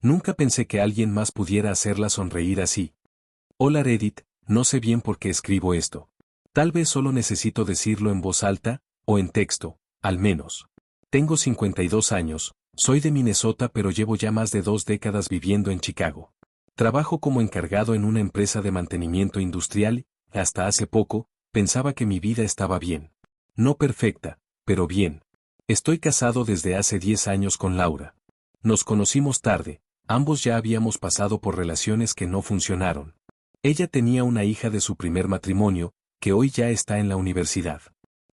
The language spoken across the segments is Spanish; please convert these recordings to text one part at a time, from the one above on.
Nunca pensé que alguien más pudiera hacerla sonreír así. Hola Reddit, no sé bien por qué escribo esto. Tal vez solo necesito decirlo en voz alta, o en texto, al menos. Tengo 52 años, soy de Minnesota pero llevo ya más de 2 décadas viviendo en Chicago. Trabajo como encargado en una empresa de mantenimiento industrial, y hasta hace poco, pensaba que mi vida estaba bien. No perfecta, pero bien. Estoy casado desde hace 10 años con Laura. Nos conocimos tarde, ambos ya habíamos pasado por relaciones que no funcionaron. Ella tenía una hija de su primer matrimonio, que hoy ya está en la universidad.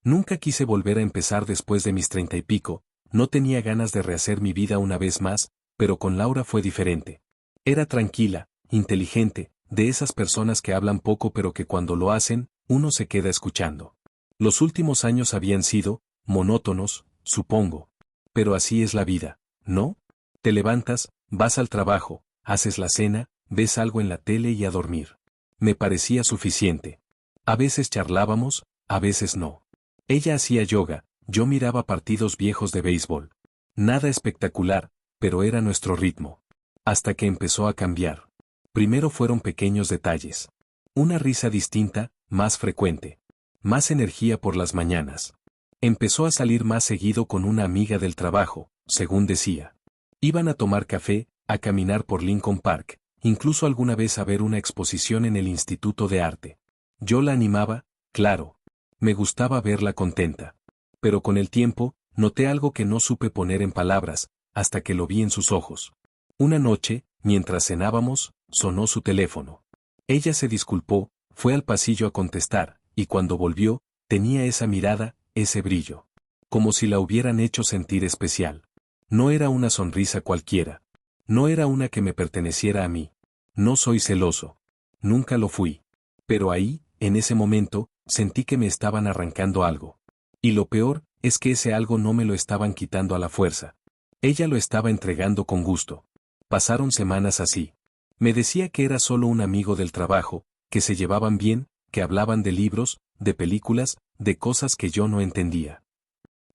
Nunca quise volver a empezar después de mis 30 y pico, no tenía ganas de rehacer mi vida una vez más, pero con Laura fue diferente. Era tranquila, inteligente, de esas personas que hablan poco pero que cuando lo hacen, uno se queda escuchando. Los últimos años habían sido, monótonos, supongo. Pero así es la vida, ¿no? Te levantas, vas al trabajo, haces la cena, ves algo en la tele y a dormir. Me parecía suficiente. A veces charlábamos, a veces no. Ella hacía yoga, yo miraba partidos viejos de béisbol. Nada espectacular, pero era nuestro ritmo. Hasta que empezó a cambiar. Primero fueron pequeños detalles. Una risa distinta, más frecuente. Más energía por las mañanas. Empezó a salir más seguido con una amiga del trabajo, según decía. Iban a tomar café, a caminar por Lincoln Park, incluso alguna vez a ver una exposición en el Instituto de Arte. Yo la animaba, claro. Me gustaba verla contenta. Pero con el tiempo, noté algo que no supe poner en palabras, hasta que lo vi en sus ojos. Una noche, mientras cenábamos, sonó su teléfono. Ella se disculpó, fue al pasillo a contestar, y cuando volvió, tenía esa mirada, ese brillo. Como si la hubieran hecho sentir especial. No era una sonrisa cualquiera. No era una que me perteneciera a mí. No soy celoso. Nunca lo fui. Pero ahí, en ese momento, sentí que me estaban arrancando algo. Y lo peor, es que ese algo no me lo estaban quitando a la fuerza. Ella lo estaba entregando con gusto. Pasaron semanas así. Me decía que era solo un amigo del trabajo, que se llevaban bien, que hablaban de libros, de películas, de cosas que yo no entendía.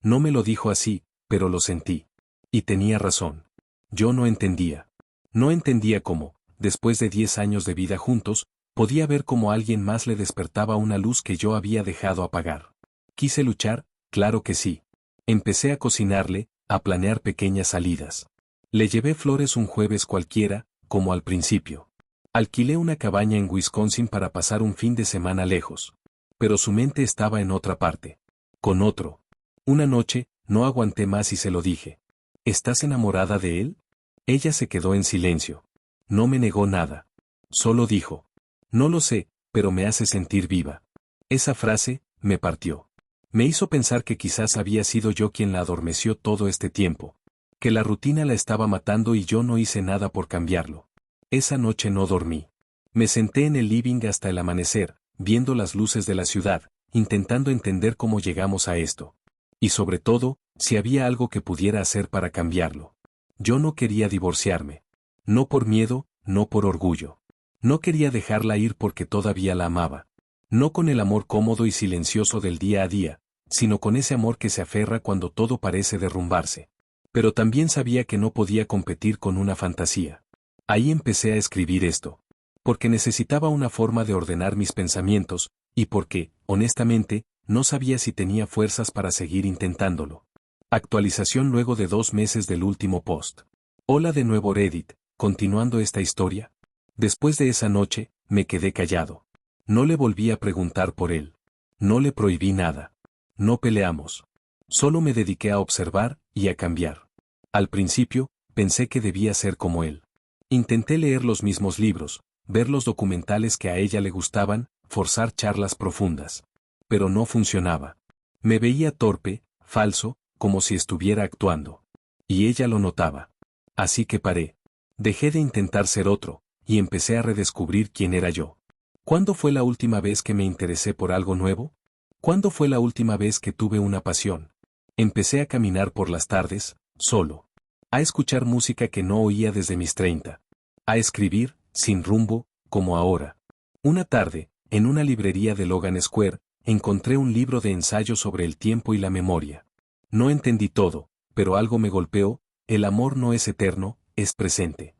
No me lo dijo así, pero lo sentí. Y tenía razón. Yo no entendía. No entendía cómo, después de 10 años de vida juntos, podía ver cómo alguien más le despertaba una luz que yo había dejado apagar. Quise luchar, claro que sí. Empecé a cocinarle, a planear pequeñas salidas. Le llevé flores un jueves cualquiera, como al principio. Alquilé una cabaña en Wisconsin para pasar un fin de semana lejos. Pero su mente estaba en otra parte. Con otro. Una noche, no aguanté más y se lo dije. ¿Estás enamorada de él? Ella se quedó en silencio. No me negó nada. Solo dijo. No lo sé, pero me hace sentir viva. Esa frase, me partió. Me hizo pensar que quizás había sido yo quien la adormeció todo este tiempo. Que la rutina la estaba matando y yo no hice nada por cambiarlo. Esa noche no dormí. Me senté en el living hasta el amanecer, viendo las luces de la ciudad, intentando entender cómo llegamos a esto. Y sobre todo, si había algo que pudiera hacer para cambiarlo. Yo no quería divorciarme. No por miedo, no por orgullo. No quería dejarla ir porque todavía la amaba. No con el amor cómodo y silencioso del día a día, sino con ese amor que se aferra cuando todo parece derrumbarse. Pero también sabía que no podía competir con una fantasía. Ahí empecé a escribir esto. Porque necesitaba una forma de ordenar mis pensamientos, y porque, honestamente, no sabía si tenía fuerzas para seguir intentándolo. Actualización luego de 2 meses del último post. Hola de nuevo Reddit, continuando esta historia. Después de esa noche, me quedé callado. No le volví a preguntar por él. No le prohibí nada. No peleamos. Solo me dediqué a observar y a cambiar. Al principio, pensé que debía ser como él. Intenté leer los mismos libros, ver los documentales que a ella le gustaban, forzar charlas profundas. Pero no funcionaba. Me veía torpe, falso, como si estuviera actuando. Y ella lo notaba. Así que paré. Dejé de intentar ser otro, y empecé a redescubrir quién era yo. ¿Cuándo fue la última vez que me interesé por algo nuevo? ¿Cuándo fue la última vez que tuve una pasión? Empecé a caminar por las tardes, solo. A escuchar música que no oía desde mis 30. A escribir, sin rumbo, como ahora. Una tarde, en una librería de Logan Square, encontré un libro de ensayo sobre el tiempo y la memoria. No entendí todo, pero algo me golpeó, el amor no es eterno, es presente.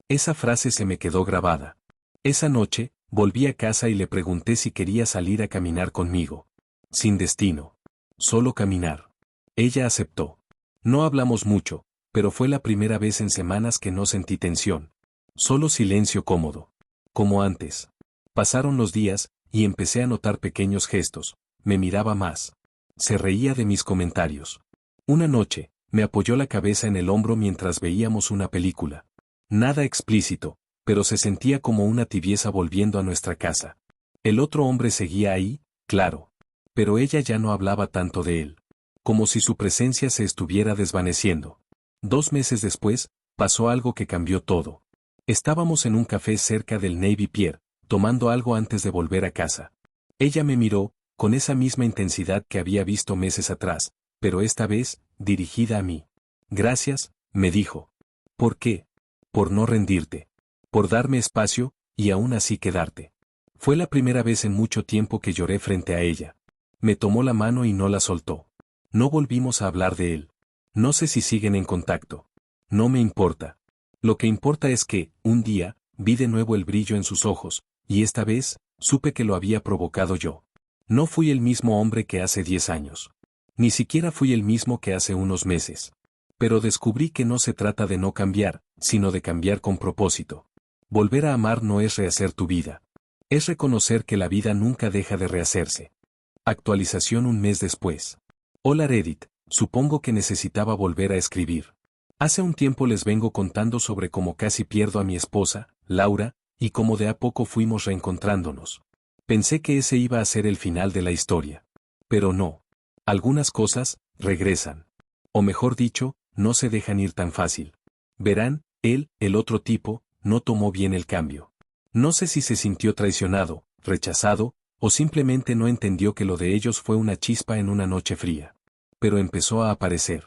Esa frase se me quedó grabada. Esa noche, volví a casa y le pregunté si quería salir a caminar conmigo. Sin destino. Solo caminar. Ella aceptó. No hablamos mucho, pero fue la primera vez en semanas que no sentí tensión. Solo silencio cómodo. Como antes. Pasaron los días, y empecé a notar pequeños gestos. Me miraba más. Se reía de mis comentarios. Una noche, me apoyó la cabeza en el hombro mientras veíamos una película. Nada explícito, pero se sentía como una tibieza volviendo a nuestra casa. El otro hombre seguía ahí, claro. Pero ella ya no hablaba tanto de él. Como si su presencia se estuviera desvaneciendo. 2 meses después, pasó algo que cambió todo. Estábamos en un café cerca del Navy Pier, tomando algo antes de volver a casa. Ella me miró, con esa misma intensidad que había visto meses atrás, pero esta vez, dirigida a mí. Gracias, me dijo. ¿Por qué? Por no rendirte. Por darme espacio, y aún así quedarte. Fue la primera vez en mucho tiempo que lloré frente a ella. Me tomó la mano y no la soltó. No volvimos a hablar de él. No sé si siguen en contacto. No me importa. Lo que importa es que, un día, vi de nuevo el brillo en sus ojos, y esta vez, supe que lo había provocado yo. No fui el mismo hombre que hace 10 años. Ni siquiera fui el mismo que hace unos meses. Pero descubrí que no se trata de no cambiar, sino de cambiar con propósito. Volver a amar no es rehacer tu vida. Es reconocer que la vida nunca deja de rehacerse. Actualización un mes después. Hola Reddit, supongo que necesitaba volver a escribir. Hace un tiempo les vengo contando sobre cómo casi pierdo a mi esposa, Laura, y cómo de a poco fuimos reencontrándonos. Pensé que ese iba a ser el final de la historia. Pero no. Algunas cosas, regresan. O mejor dicho, no se dejan ir tan fácil. Verán, él, el otro tipo, no tomó bien el cambio. No sé si se sintió traicionado, rechazado, o simplemente no entendió que lo de ellos fue una chispa en una noche fría. Pero empezó a aparecer.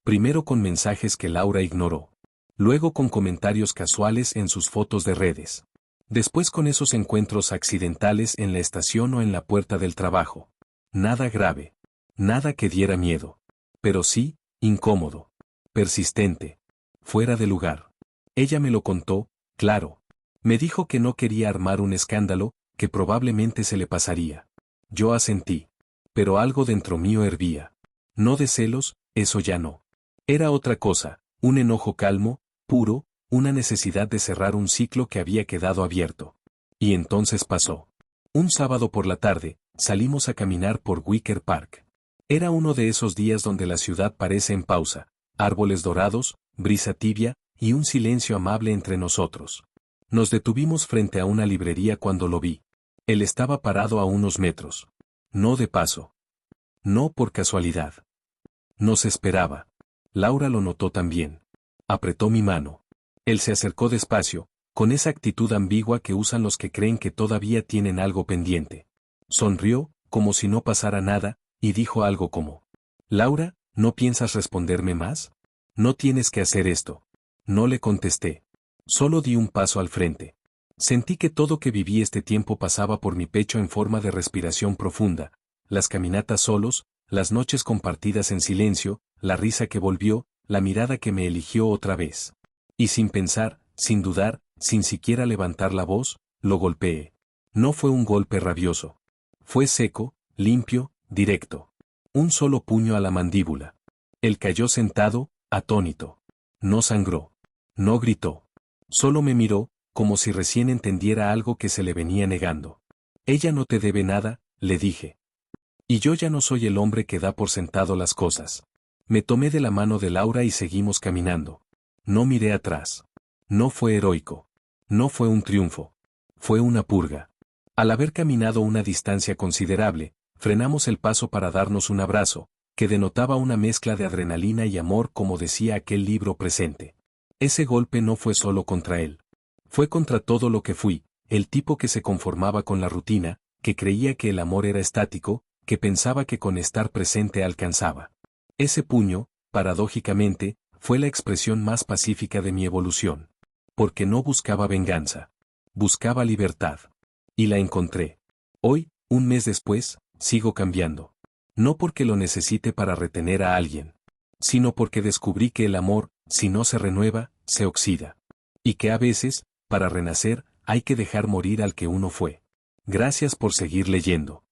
Primero con mensajes que Laura ignoró. Luego con comentarios casuales en sus fotos de redes. Después con esos encuentros accidentales en la estación o en la puerta del trabajo. Nada grave. Nada que diera miedo. Pero sí, incómodo. Persistente. Fuera de lugar. Ella me lo contó, claro. Me dijo que no quería armar un escándalo, que probablemente se le pasaría. Yo asentí. Pero algo dentro mío hervía. No de celos, eso ya no. Era otra cosa, un enojo calmo, puro, una necesidad de cerrar un ciclo que había quedado abierto. Y entonces pasó. Un sábado por la tarde, salimos a caminar por Wicker Park. Era uno de esos días donde la ciudad parece en pausa, árboles dorados, brisa tibia, y un silencio amable entre nosotros. Nos detuvimos frente a una librería cuando lo vi. Él estaba parado a unos metros. No de paso. No por casualidad. Nos esperaba. Laura lo notó también. Apretó mi mano. Él se acercó despacio, con esa actitud ambigua que usan los que creen que todavía tienen algo pendiente. Sonrió, como si no pasara nada, y dijo algo como: Laura, ¿no piensas responderme más? No tienes que hacer esto. No le contesté. Solo di un paso al frente. Sentí que todo que viví este tiempo pasaba por mi pecho en forma de respiración profunda, las caminatas solos, las noches compartidas en silencio, la risa que volvió, la mirada que me eligió otra vez. Y sin pensar, sin dudar, sin siquiera levantar la voz, lo golpeé. No fue un golpe rabioso. Fue seco, limpio, directo. Un solo puño a la mandíbula. Él cayó sentado, atónito. No sangró. No gritó. Solo me miró, como si recién entendiera algo que se le venía negando. Ella no te debe nada, le dije. Y yo ya no soy el hombre que da por sentado las cosas. Me tomé de la mano de Laura y seguimos caminando. No miré atrás. No fue heroico. No fue un triunfo. Fue una purga. Al haber caminado una distancia considerable, frenamos el paso para darnos un abrazo, que denotaba una mezcla de adrenalina y amor como decía aquel libro presente. Ese golpe no fue solo contra él. Fue contra todo lo que fui, el tipo que se conformaba con la rutina, que creía que el amor era estático, que pensaba que con estar presente alcanzaba. Ese puño, paradójicamente, fue la expresión más pacífica de mi evolución. Porque no buscaba venganza. Buscaba libertad. Y la encontré. Hoy, un mes después, sigo cambiando. No porque lo necesite para retener a alguien, sino porque descubrí que el amor, si no se renueva, se oxida. Y que a veces, para renacer, hay que dejar morir al que uno fue. Gracias por seguir leyendo.